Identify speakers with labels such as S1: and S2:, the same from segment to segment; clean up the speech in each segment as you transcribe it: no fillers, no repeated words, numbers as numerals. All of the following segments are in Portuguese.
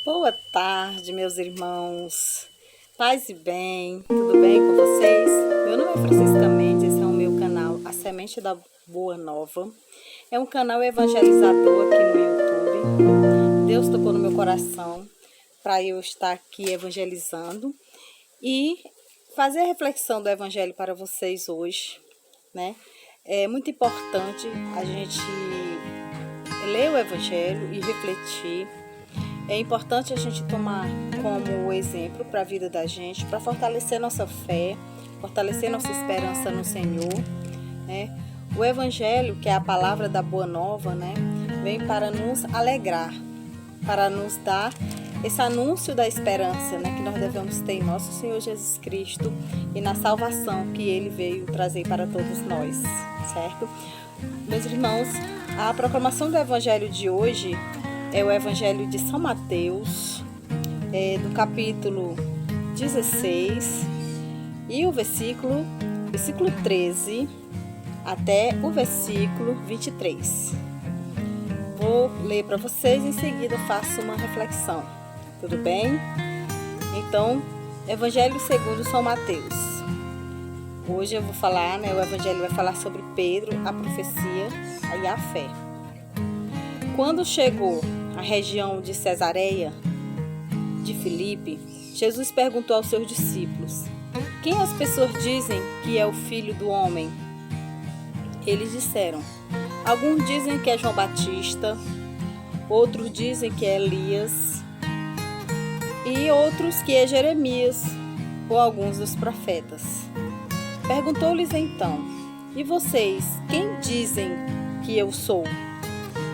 S1: Boa tarde, meus irmãos. Paz e bem, tudo bem com vocês? Meu nome é Francisca Mendes, esse é o meu canal A Semente da Boa Nova. É um canal evangelizador aqui no YouTube. Deus tocou no meu coração para eu estar aqui evangelizando e fazer a reflexão do evangelho para vocês hoje, né? É muito importante a gente ler o evangelho e refletir. É importante a gente tomar como exemplo para a vida da gente, para fortalecer nossa fé, fortalecer nossa esperança no Senhor, né? O Evangelho, que é a palavra da Boa Nova, né, vem para nos alegrar, para nos dar esse anúncio da esperança, né, que nós devemos ter em nosso Senhor Jesus Cristo e na salvação que Ele veio trazer para todos nós, certo? Meus irmãos, a proclamação do Evangelho de hoje é o Evangelho de São Mateus, do capítulo 16, e o versículo 13 até o versículo 23. Vou ler para vocês, em seguida faço uma reflexão, tudo bem? Então, Evangelho segundo São Mateus. Hoje eu vou falar, o Evangelho vai falar sobre Pedro, a profecia e a fé. Quando chegou à região de Cesareia de Filipe, Jesus perguntou aos seus discípulos: quem as pessoas dizem que é o Filho do Homem? Eles disseram: alguns dizem que é João Batista, outros dizem que é Elias, e outros que é Jeremias ou alguns dos profetas. Perguntou-lhes então: e vocês, quem dizem que eu sou?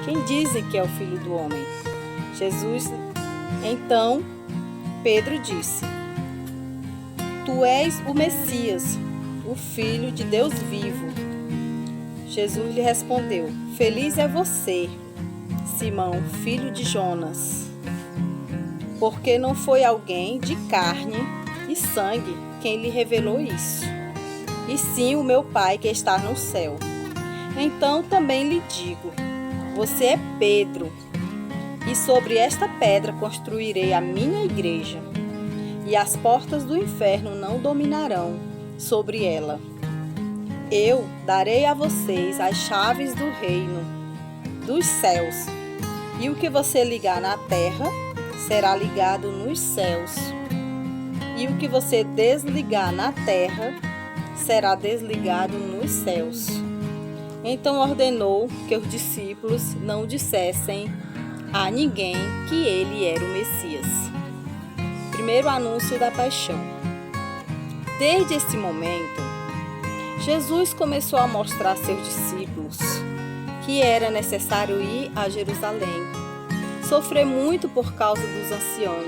S1: Quem dizem que é o Filho do Homem? Jesus, então, Pedro disse: tu és o Messias, o Filho de Deus vivo. Jesus lhe respondeu: feliz é você, Simão, filho de Jonas, porque não foi alguém de carne e sangue quem lhe revelou isso, e sim o meu Pai que está no céu. Então também lhe digo: você é Pedro, e sobre esta pedra construirei a minha igreja, e as portas do inferno não dominarão sobre ela. Eu darei a vocês as chaves do reino dos céus, e o que você ligar na terra será ligado nos céus, e o que você desligar na terra será desligado nos céus. Então ordenou que os discípulos não dissessem a ninguém que ele era o Messias. Primeiro anúncio da paixão. Desde esse momento, Jesus começou a mostrar a seus discípulos que era necessário ir a Jerusalém, sofrer muito por causa dos anciãos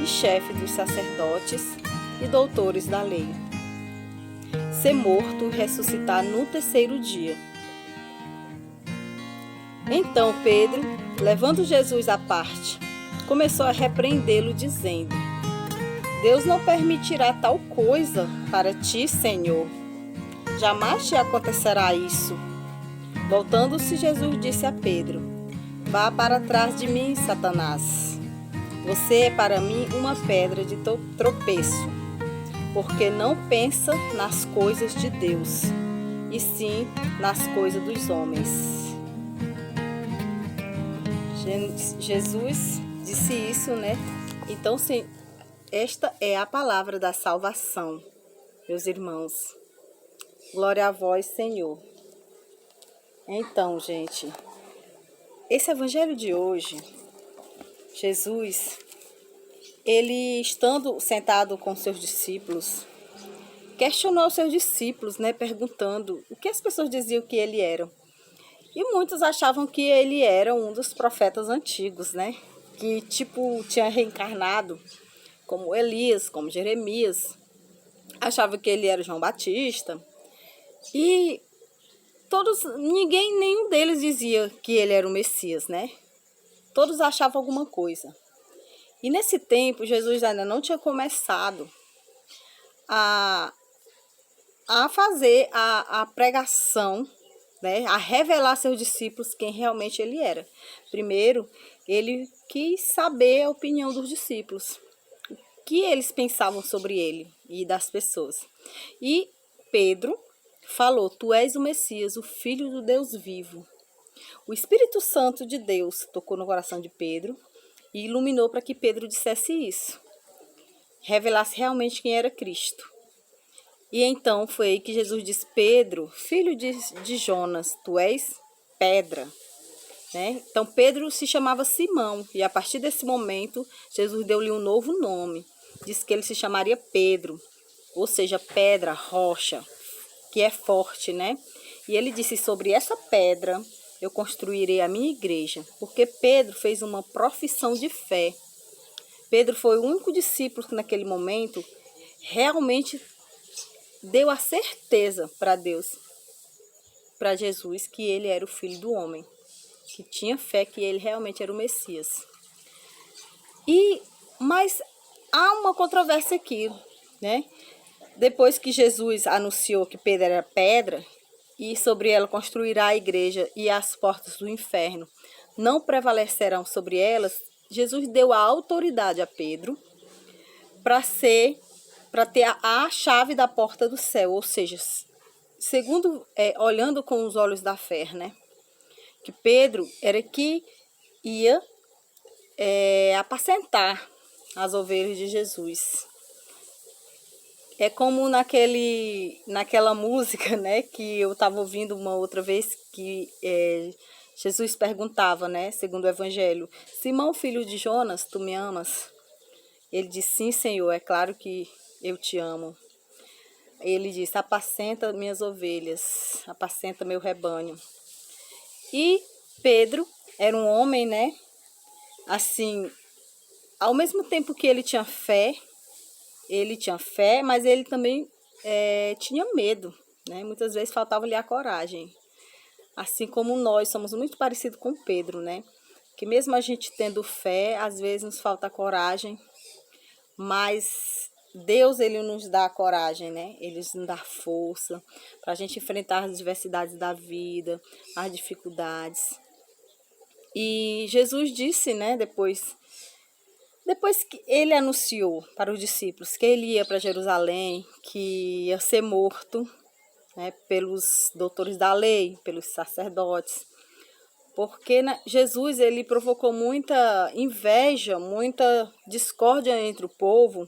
S1: e chefes dos sacerdotes e doutores da lei, ser morto e ressuscitar no terceiro dia. Então Pedro, levando Jesus à parte, começou a repreendê-lo, dizendo: Deus não permitirá tal coisa para ti, Senhor. Jamais te acontecerá isso. Voltando-se, Jesus disse a Pedro: vá para trás de mim, Satanás. Você é para mim uma pedra de tropeço, porque não pensa nas coisas de Deus, e sim nas coisas dos homens. Jesus disse isso, né? Então, sim, esta é a palavra da salvação, meus irmãos. Glória a vós, Senhor. Então, gente, esse evangelho de hoje, Jesus, ele estando sentado com seus discípulos, questionou os seus discípulos, né, perguntando o que as pessoas diziam que ele era. E muitos achavam que ele era um dos profetas antigos, né, que tinha reencarnado como Elias, como Jeremias. Achavam que ele era João Batista. E nenhum deles dizia que ele era o Messias, né? Todos achavam alguma coisa. E nesse tempo, Jesus ainda não tinha começado a fazer a pregação, né? A revelar a seus discípulos quem realmente ele era. Primeiro, ele quis saber a opinião dos discípulos, o que eles pensavam sobre ele e das pessoas. E Pedro falou: tu és o Messias, o Filho do Deus vivo. O Espírito Santo de Deus tocou no coração de Pedro e iluminou para que Pedro dissesse isso, revelasse realmente quem era Cristo. E então foi aí que Jesus disse: Pedro, filho de Jonas, tu és pedra. Né? Então Pedro se chamava Simão, e a partir desse momento Jesus deu-lhe um novo nome. Disse que ele se chamaria Pedro, ou seja, pedra, rocha, que é forte, né? E ele disse: sobre essa pedra eu construirei a minha igreja, porque Pedro fez uma profissão de fé. Pedro foi o único discípulo que naquele momento realmente deu a certeza para Deus, para Jesus, que ele era o Filho do homem, que tinha fé que ele realmente era o Messias. Mas há uma controvérsia aqui, né? Depois que Jesus anunciou que Pedro era pedra e sobre ela construirá a igreja e as portas do inferno não prevalecerão sobre elas, Jesus deu a autoridade a Pedro para ter a chave da porta do céu, ou seja, segundo olhando com os olhos da fé, né? Que Pedro era que ia apacentar as ovelhas de Jesus. É como naquela música, né, que eu estava ouvindo uma outra vez, que Jesus perguntava, né, segundo o Evangelho: Simão, filho de Jonas, tu me amas? Ele disse: sim, Senhor, é claro que eu te amo. Ele disse: apacenta minhas ovelhas, apacenta meu rebanho. E Pedro era um homem, né, assim, ao mesmo tempo que ele tinha fé, mas ele também tinha medo, né? Muitas vezes faltava-lhe a coragem. Assim como nós somos muito parecidos com Pedro, né? Que mesmo a gente tendo fé, às vezes nos falta coragem, mas Deus, ele nos dá a coragem, né? Ele nos dá força para a gente enfrentar as diversidades da vida, as dificuldades. E Jesus disse, né, depois que ele anunciou para os discípulos que ele ia para Jerusalém, que ia ser morto, né, pelos doutores da lei, pelos sacerdotes, porque Jesus, ele provocou muita inveja, muita discórdia entre o povo,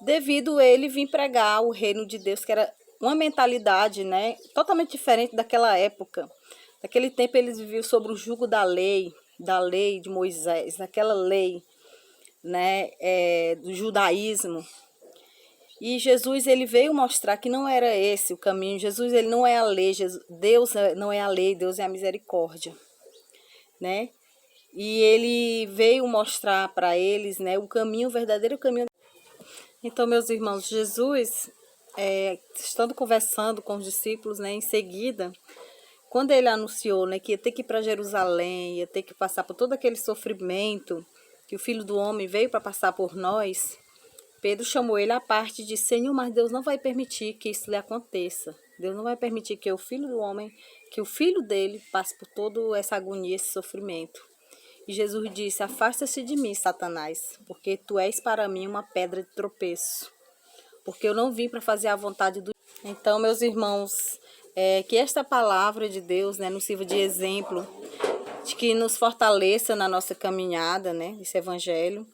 S1: devido a ele vir pregar o reino de Deus, que era uma mentalidade, né, totalmente diferente daquela época. Naquele tempo eles viviam sobre o jugo da lei de Moisés, daquela lei, né, do judaísmo. E Jesus, ele veio mostrar que não era esse o caminho. Jesus, ele não é a lei. Deus não é a lei, Deus é a misericórdia, né? E ele veio mostrar para eles, né, o caminho, o verdadeiro caminho. Então, meus irmãos, Jesus, estando conversando com os discípulos, né, em seguida, quando ele anunciou, né, que ia ter que ir para Jerusalém, ia ter que passar por todo aquele sofrimento, que o Filho do Homem veio para passar por nós, Pedro chamou ele à parte e disse: Senhor, mas Deus não vai permitir que isso lhe aconteça. Deus não vai permitir que o Filho do Homem, que o Filho dele passe por toda essa agonia, esse sofrimento. E Jesus disse: afasta-se de mim, Satanás, porque tu és para mim uma pedra de tropeço, porque eu não vim para fazer a vontade do... Então, meus irmãos, que esta palavra de Deus, né, nos sirva de exemplo, de que nos fortaleça na nossa caminhada, né, esse evangelho.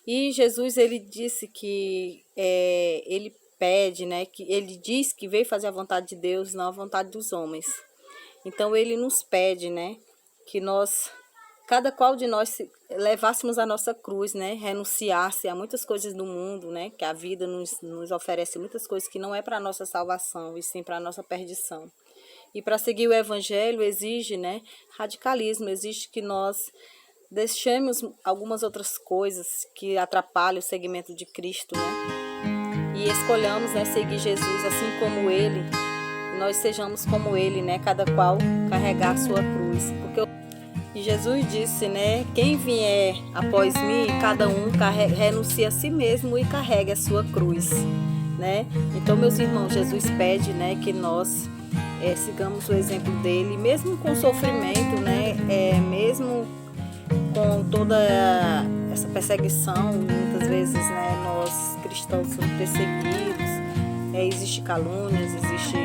S1: E Jesus, ele disse que ele pede, né, que ele diz que veio fazer a vontade de Deus, não a vontade dos homens. Então ele nos pede, né, que nós, cada qual de nós, levássemos a nossa cruz, né, renunciasse a muitas coisas do mundo, né, que a vida nos oferece muitas coisas que não é para a nossa salvação, e sim para a nossa perdição. E para seguir o evangelho exige, né, radicalismo, exige que nós deixemos algumas outras coisas que atrapalham o seguimento de Cristo, né? E escolhamos, né, seguir Jesus assim como ele, nós sejamos como ele, né, cada qual carregar a sua cruz. E Jesus disse, né, quem vier após mim, cada um renuncie a si mesmo e carregue a sua cruz, né? Então, meus irmãos, Jesus pede, né, que nós sigamos o exemplo dele, mesmo com sofrimento, né, mesmo com toda essa perseguição, muitas vezes, né, nós cristãos somos perseguidos, existe calúnias, existe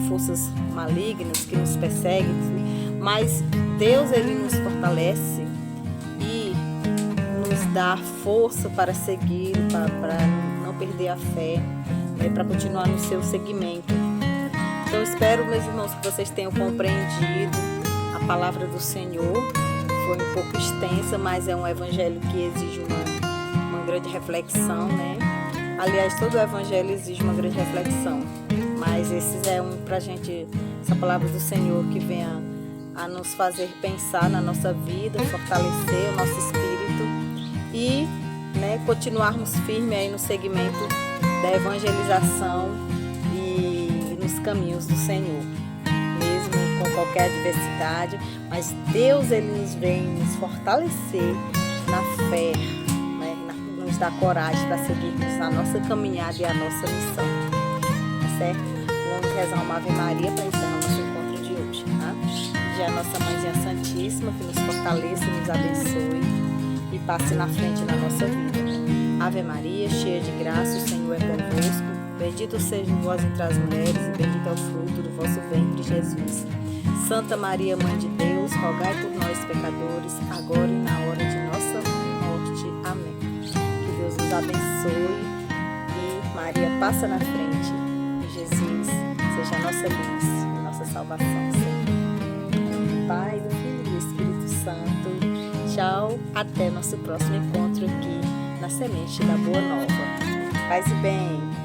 S1: forças malignas que nos perseguem, mas Deus, ele nos fortalece e nos dá força para seguir, para não perder a fé, para continuar no seu seguimento. Então espero, meus irmãos, que vocês tenham compreendido a palavra do Senhor. Foi um pouco extensa, mas é um evangelho que exige uma grande reflexão, né? Aliás, todo o evangelho exige uma grande reflexão, mas esse é pra gente, essa palavra do Senhor que venha a nos fazer pensar na nossa vida, fortalecer o nosso espírito e, né, continuarmos firmes aí no segmento da evangelização e nos caminhos do Senhor, mesmo com qualquer adversidade, mas Deus, ele nos vem nos fortalecer na fé, né, nos dá coragem para seguirmos a nossa caminhada e a nossa missão, tá certo? Vamos rezar uma Ave Maria para encerrar o nosso encontro de hoje, tá? Pedir a nossa Mãezinha Santíssima que nos fortaleça, nos abençoe e passe na frente na nossa vida. Ave Maria, cheia de graça, o Senhor é convosco. Bendito seja vós entre as mulheres e bendito é o fruto do vosso ventre, Jesus. Santa Maria, Mãe de Deus, rogai por nós, pecadores, agora e na hora de nossa morte. Amém. Que Deus nos abençoe e Maria passa na frente. E Jesus seja a nossa luz e nossa salvação, Senhor. Do Pai, do Filho e do Espírito Santo. Tchau, até nosso próximo encontro aqui na Semente da Boa Nova. Paz e bem.